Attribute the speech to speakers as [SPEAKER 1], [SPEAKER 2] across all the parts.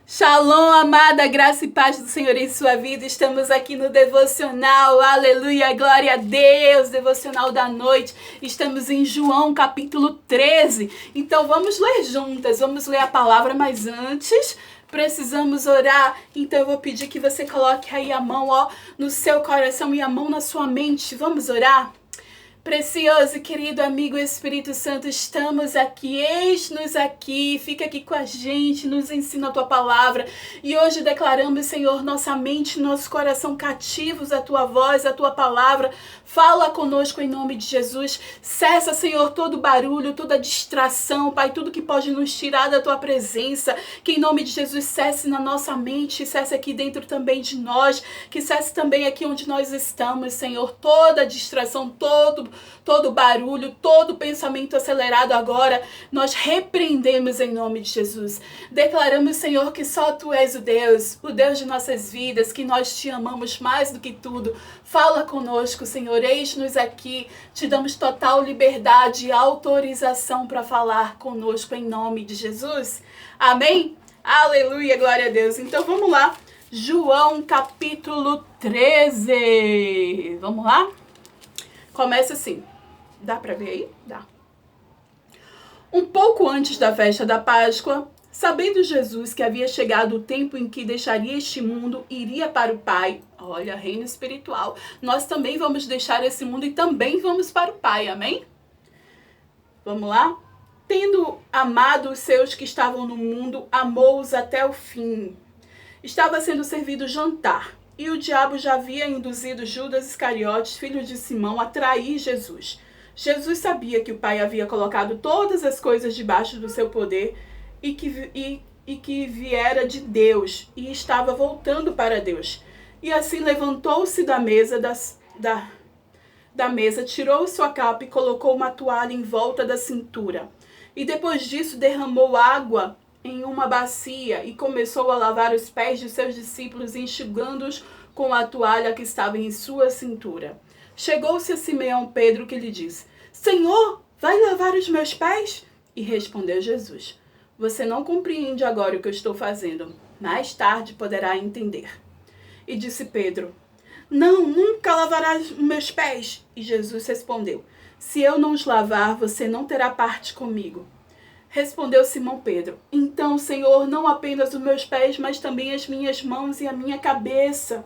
[SPEAKER 1] Shalom, amada, graça e paz do Senhor em sua vida. Estamos aqui no devocional, aleluia, glória a Deus, devocional da noite. Estamos em João capítulo 13. Então vamos ler juntas, vamos ler a palavra, mas antes precisamos orar. Então eu vou pedir que você coloque aí a mão no seu coração e a mão na sua mente. Vamos orar? Precioso e querido amigo Espírito Santo, estamos aqui, eis-nos aqui, fica aqui com a gente, nos ensina a Tua palavra. E hoje declaramos, Senhor, nossa mente, nosso coração cativos à Tua voz, à Tua palavra. Fala conosco em nome de Jesus. Cessa, Senhor, todo barulho, toda distração, Pai, tudo que pode nos tirar da Tua presença. Que em nome de Jesus cesse na nossa mente, cesse aqui dentro também de nós, que cesse também aqui onde nós estamos, Senhor, toda distração, todo barulho, todo pensamento acelerado agora, nós repreendemos em nome de Jesus. Declaramos, Senhor, que só Tu és o Deus de nossas vidas, que nós Te amamos mais do que tudo. Fala conosco, Senhor, eis-nos aqui, Te damos total liberdade e autorização para falar conosco em nome de Jesus. Amém? Aleluia, glória a Deus. Então vamos lá, João capítulo 13. Vamos lá? Começa assim. Dá pra ver aí? Dá. Um pouco antes da festa da Páscoa, sabendo Jesus que havia chegado o tempo em que deixaria este mundo e iria para o Pai. Olha, reino espiritual. Nós também vamos deixar esse mundo e também vamos para o Pai. Amém? Vamos lá? Tendo amado os seus que estavam no mundo, amou-os até o fim. Estava sendo servido jantar. E o diabo já havia induzido Judas Iscariotes, filho de Simão, a trair Jesus. Jesus sabia que o Pai havia colocado todas as coisas debaixo do seu poder e que viera de Deus e estava voltando para Deus. E assim levantou-se da mesa, tirou sua capa e colocou uma toalha em volta da cintura. E depois disso derramou água em uma bacia e começou a lavar os pés de seus discípulos, enxugando-os com a toalha que estava em sua cintura. Chegou-se a Simão Pedro, que lhe disse: Senhor, vai lavar os meus pés? E respondeu Jesus: Você não compreende agora o que eu estou fazendo. Mais tarde poderá entender. E disse Pedro: Não, nunca lavarás os meus pés. E Jesus respondeu: Se eu não os lavar, você não terá parte comigo. Respondeu Simão Pedro: Então, Senhor, não apenas os meus pés, mas também as minhas mãos e a minha cabeça.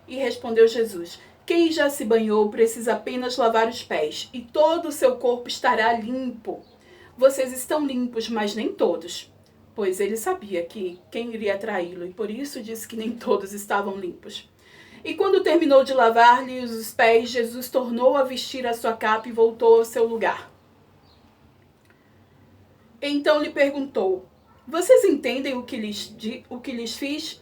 [SPEAKER 1] E respondeu Jesus: Quem já se banhou precisa apenas lavar os pés, e todo o seu corpo estará limpo. Vocês estão limpos, mas nem todos. Pois ele sabia que quem iria traí-lo, e por isso disse que nem todos estavam limpos. E quando terminou de lavar-lhe os pés, Jesus tornou a vestir a sua capa e voltou ao seu lugar. Então lhe perguntou: Vocês entendem o que lhes fiz?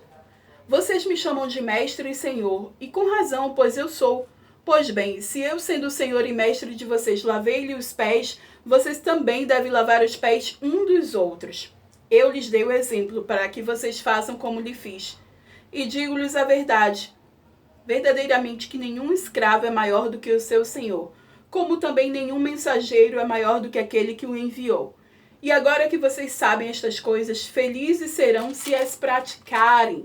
[SPEAKER 1] Vocês me chamam de mestre e senhor, e com razão, pois eu sou. Pois bem, se eu, sendo o senhor e mestre de vocês, lavei-lhe os pés, vocês também devem lavar os pés um dos outros. Eu lhes dei o exemplo para que vocês façam como lhe fiz. E digo-lhes a verdade, verdadeiramente que nenhum escravo é maior do que o seu senhor, como também nenhum mensageiro é maior do que aquele que o enviou. E agora que vocês sabem estas coisas, felizes serão se as praticarem.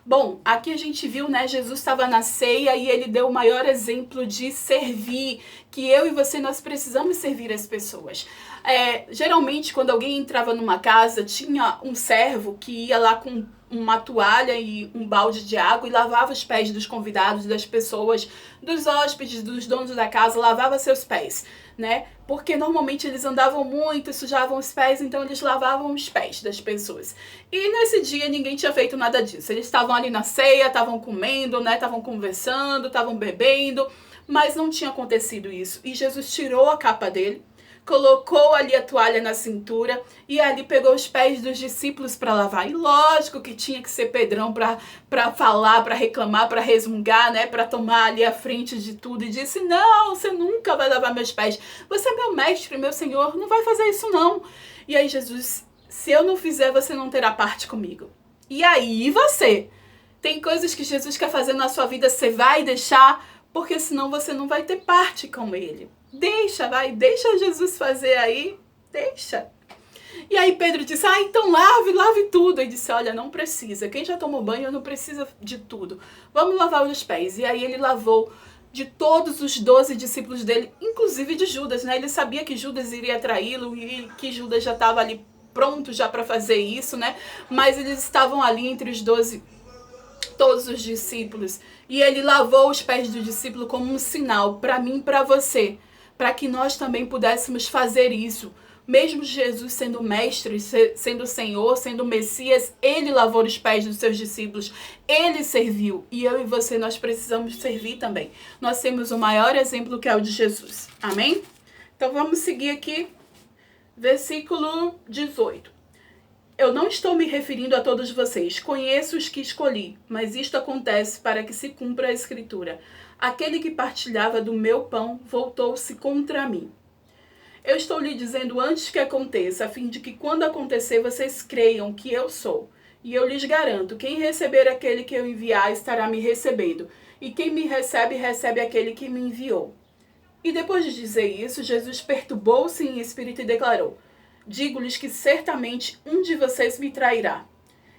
[SPEAKER 1] Bom, aqui a gente viu, né, Jesus estava na ceia e ele deu o maior exemplo de servir, que eu e você, nós precisamos servir as pessoas. Geralmente, quando alguém entrava numa casa, tinha um servo que ia lá com uma toalha e um balde de água e lavava os pés dos convidados, das pessoas, dos hóspedes, dos donos da casa, lavava seus pés, né? Porque normalmente eles andavam muito, sujavam os pés, então eles lavavam os pés das pessoas. E nesse dia ninguém tinha feito nada disso. Eles estavam ali na ceia, estavam comendo, né? Estavam conversando, estavam bebendo, mas não tinha acontecido isso. E Jesus tirou a capa dele, colocou ali a toalha na cintura e ali pegou os pés dos discípulos para lavar. E lógico que tinha que ser Pedrão para falar, para reclamar, para resmungar, né? Para tomar ali a frente de tudo. E disse: Não, você nunca vai lavar meus pés. Você é meu mestre, meu senhor, não vai fazer isso não. E aí Jesus: Se eu não fizer, você não terá parte comigo. E aí você? Tem coisas que Jesus quer fazer na sua vida, você vai deixar, porque senão você não vai ter parte com ele. Deixa Jesus fazer aí, deixa. E aí Pedro disse, então lave tudo. E disse, olha, não precisa. Quem já tomou banho não precisa de tudo. Vamos lavar os pés. E aí ele lavou de todos os 12 discípulos dele, inclusive de Judas, né? Ele sabia que Judas iria traí-lo e que Judas já estava ali pronto já para fazer isso, né? Mas eles estavam ali entre os 12, todos os discípulos. E ele lavou os pés do discípulo como um sinal para mim e para você, para que nós também pudéssemos fazer isso. Mesmo Jesus sendo mestre, sendo Senhor, sendo Messias, ele lavou os pés dos seus discípulos, ele serviu. E eu e você, nós precisamos servir também. Nós temos o maior exemplo que é o de Jesus. Amém? Então vamos seguir aqui, versículo 18. Eu não estou me referindo a todos vocês, conheço os que escolhi, mas isto acontece para que se cumpra a Escritura. Aquele que partilhava do meu pão voltou-se contra mim. Eu estou lhe dizendo antes que aconteça, a fim de que quando acontecer vocês creiam que eu sou. E eu lhes garanto, quem receber aquele que eu enviar estará me recebendo. E quem me recebe, recebe aquele que me enviou. E depois de dizer isso, Jesus perturbou-se em espírito e declarou, digo-lhes que certamente um de vocês me trairá.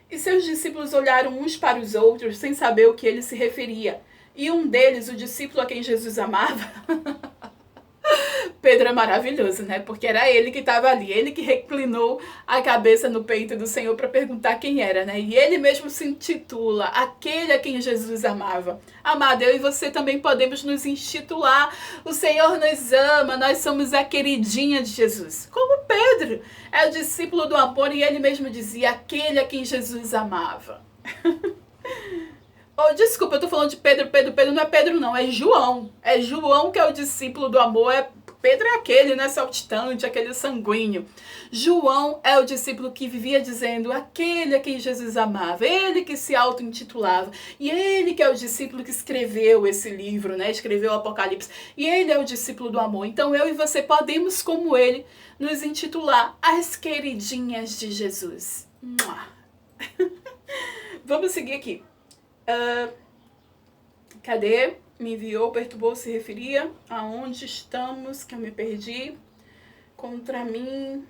[SPEAKER 1] E seus discípulos olharam uns para os outros, sem saber o que ele se referia. E um deles, o discípulo a quem Jesus amava... Pedro é maravilhoso, né? Porque era ele que estava ali, ele que reclinou a cabeça no peito do Senhor para perguntar quem era, né? E ele mesmo se intitula aquele a quem Jesus amava. Amado, eu e você também podemos nos intitular. O Senhor nos ama, nós somos a queridinha de Jesus. Como Pedro é o discípulo do amor e ele mesmo dizia aquele a quem Jesus amava. Oh, desculpa, eu tô falando de Pedro, não é Pedro não, é João. É João que é o discípulo do amor, Pedro é aquele, né, saltitante, aquele sanguíneo. João é o discípulo que vivia dizendo aquele a quem Jesus amava, ele que se auto-intitulava. E ele que é o discípulo que escreveu esse livro, né, escreveu o Apocalipse. E ele é o discípulo do amor. Então eu e você podemos, como ele, nos intitular as queridinhas de Jesus. Vamos seguir aqui. Cadê? Me enviou, perturbou, se referia. Aonde estamos? Que eu me perdi. Contra mim.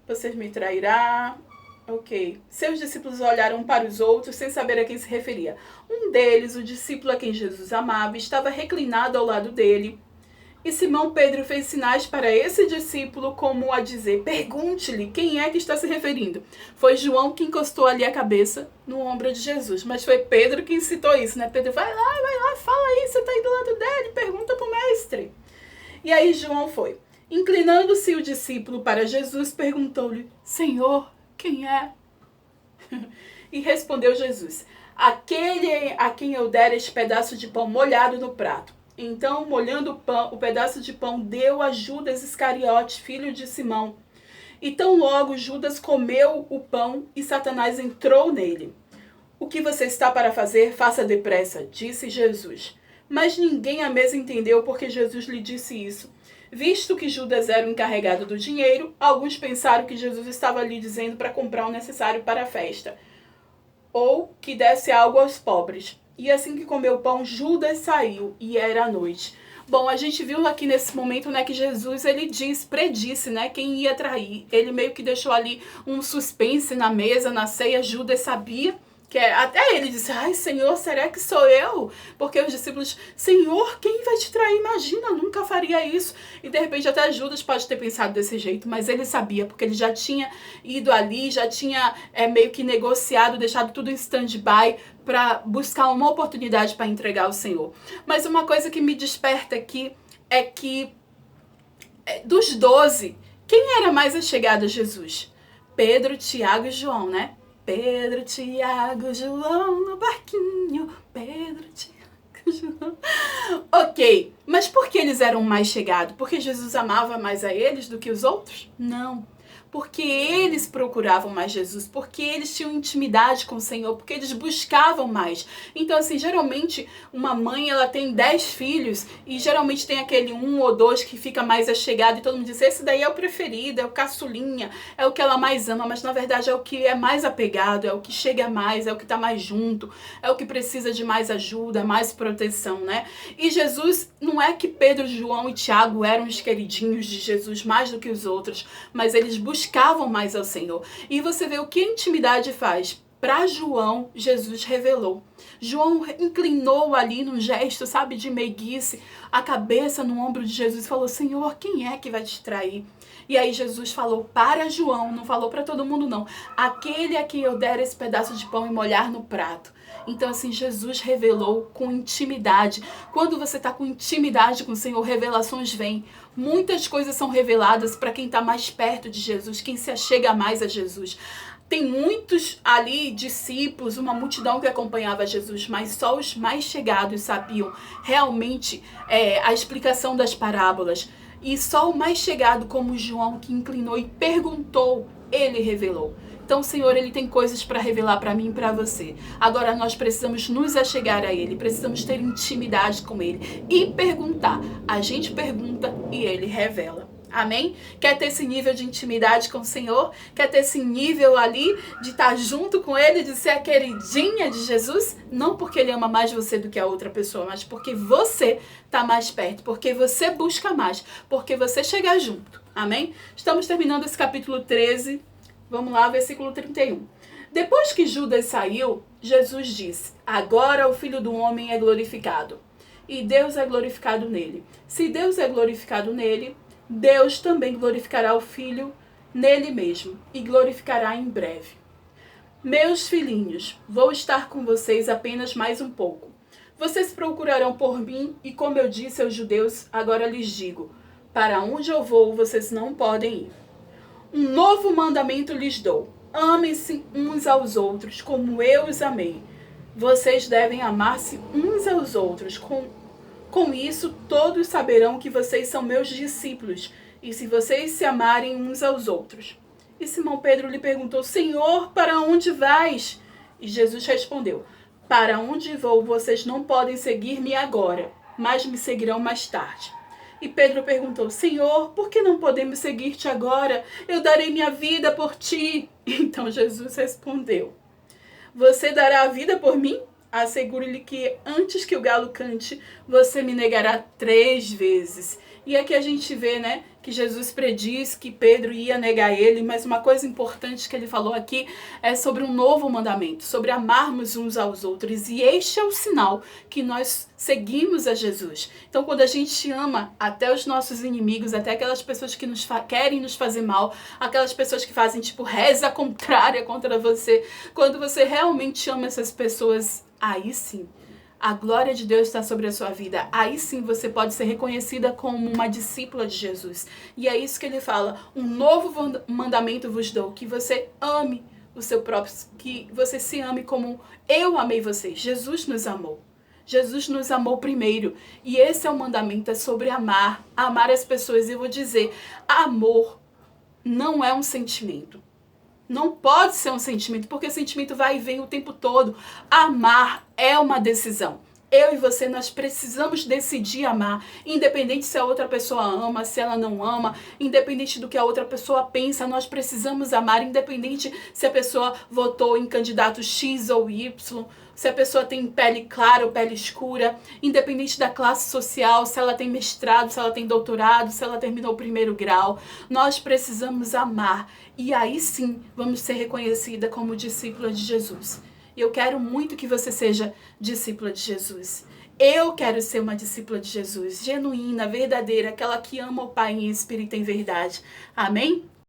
[SPEAKER 1] Vocês me trairá. Ok. Seus discípulos olharam para os outros sem saber a quem se referia. Um deles, o discípulo a quem Jesus amava, estava reclinado ao lado dele. E Simão Pedro fez sinais para esse discípulo como a dizer, pergunte-lhe quem é que está se referindo. Foi João que encostou ali a cabeça no ombro de Jesus, mas foi Pedro que incitou isso, né? Pedro, vai lá, fala aí, você está aí do lado dele, pergunta para o mestre. E aí João foi. Inclinando-se o discípulo para Jesus, perguntou-lhe, Senhor, quem é? E respondeu Jesus, aquele a quem eu der este pedaço de pão molhado no prato. Então, molhando o pedaço de pão, deu a Judas Iscariote, filho de Simão. E tão logo Judas comeu o pão e Satanás entrou nele. O que você está para fazer, faça depressa, disse Jesus. Mas ninguém à mesa entendeu porque Jesus lhe disse isso. Visto que Judas era o encarregado do dinheiro, alguns pensaram que Jesus estava lhe dizendo para comprar o necessário para a festa, ou que desse algo aos pobres. E assim que comeu o pão, Judas saiu, e era a noite. Bom, a gente viu aqui nesse momento, né, que Jesus, ele predisse, né, quem ia trair. Ele meio que deixou ali um suspense na mesa, na ceia. Judas sabia, até ele disse, ai, Senhor, será que sou eu? Porque os discípulos, Senhor, quem vai te trair? Imagina, eu nunca faria isso. E de repente até Judas pode ter pensado desse jeito, mas ele sabia, porque ele já tinha ido ali, já tinha meio que negociado, deixado tudo em stand-by para buscar uma oportunidade para entregar ao Senhor. Mas uma coisa que me desperta aqui é que dos 12, quem era mais achegado a Jesus? Pedro, Tiago e João, né? Pedro, Tiago, João no barquinho. Pedro, Tiago, João. Ok, mas por que eles eram mais chegados? Porque Jesus amava mais a eles do que os outros? Não. Porque eles procuravam mais Jesus, porque eles tinham intimidade com o Senhor, porque eles buscavam mais. Então, assim, geralmente uma mãe, ela tem 10 filhos e geralmente tem aquele 1 ou 2 que fica mais achegado e todo mundo diz, esse daí é o preferido, é o caçulinha, é o que ela mais ama, mas na verdade é o que é mais apegado, é o que chega mais, é o que está mais junto, é o que precisa de mais ajuda, mais proteção, né? E Jesus, não é que Pedro, João e Tiago eram os queridinhos de Jesus mais do que os outros, mas eles buscavam mais ao Senhor. E você vê o que a intimidade faz. Para João, Jesus revelou. João inclinou ali num gesto, sabe, de meiguice, a cabeça no ombro de Jesus e falou, Senhor, quem é que vai te trair? E aí Jesus falou para João, não falou para todo mundo não, aquele a quem eu der esse pedaço de pão e molhar no prato. Então assim, Jesus revelou com intimidade. Quando você está com intimidade com o Senhor, revelações vêm. Muitas coisas são reveladas para quem está mais perto de Jesus, quem se achega mais a Jesus. Tem muitos ali discípulos, uma multidão que acompanhava Jesus, mas só os mais chegados sabiam realmente a explicação das parábolas. E só o mais chegado, como João, que inclinou e perguntou, ele revelou. Então o Senhor, ele tem coisas para revelar para mim e para você. Agora nós precisamos nos achegar a ele, precisamos ter intimidade com ele e perguntar. A gente pergunta e ele revela. Amém? Quer ter esse nível de intimidade com o Senhor? Quer ter esse nível ali de estar junto com Ele, de ser a queridinha de Jesus? Não porque Ele ama mais você do que a outra pessoa, mas porque você está mais perto, porque você busca mais, porque você chega junto. Amém? Estamos terminando esse capítulo 13. Vamos lá, versículo 31. Depois que Judas saiu, Jesus disse, agora o Filho do Homem é glorificado, e Deus é glorificado nele. Se Deus é glorificado nele, Deus também glorificará o Filho nele mesmo e glorificará em breve. Meus filhinhos, vou estar com vocês apenas mais um pouco. Vocês procurarão por mim e, como eu disse aos judeus, agora lhes digo, para onde eu vou, vocês não podem ir. Um novo mandamento lhes dou. Amem-se uns aos outros como eu os amei. Vocês devem amar-se uns aos outros. Com isso, todos saberão que vocês são meus discípulos, e se vocês se amarem uns aos outros. E Simão Pedro lhe perguntou, Senhor, para onde vais? E Jesus respondeu, para onde vou, vocês não podem seguir-me agora, mas me seguirão mais tarde. E Pedro perguntou, Senhor, por que não podemos seguir-te agora? Eu darei minha vida por ti. Então Jesus respondeu, você dará a vida por mim? Asseguro-lhe que antes que o galo cante, você me negará 3 vezes. E aqui a gente vê, né, que Jesus prediz que Pedro ia negar ele, mas uma coisa importante que ele falou aqui é sobre um novo mandamento, sobre amarmos uns aos outros. E este é o sinal que nós seguimos a Jesus. Então, quando a gente ama até os nossos inimigos, até aquelas pessoas que querem nos fazer mal, aquelas pessoas que fazem, tipo, reza contrária contra você, quando você realmente ama essas pessoas, aí sim, a glória de Deus está sobre a sua vida. Aí sim você pode ser reconhecida como uma discípula de Jesus. E é isso que ele fala. Um novo mandamento vos dou. Que você ame o seu próprio. Que você se ame como eu amei vocês. Jesus nos amou. Jesus nos amou primeiro. E esse é o mandamento. É sobre amar. Amar as pessoas. E eu vou dizer. Amor não é um sentimento. Não pode ser um sentimento, porque sentimento vai e vem o tempo todo. Amar é uma decisão. Eu e você, nós precisamos decidir amar, independente se a outra pessoa ama, se ela não ama, independente do que a outra pessoa pensa, nós precisamos amar, independente se a pessoa votou em candidato X ou Y, se a pessoa tem pele clara ou pele escura, independente da classe social, se ela tem mestrado, se ela tem doutorado, se ela terminou o 1º grau, nós precisamos amar. E aí sim, vamos ser reconhecida como discípula de Jesus. E eu quero muito que você seja discípula de Jesus. Eu quero ser uma discípula de Jesus, genuína, verdadeira, aquela que ama o Pai em espírito e em verdade. Amém?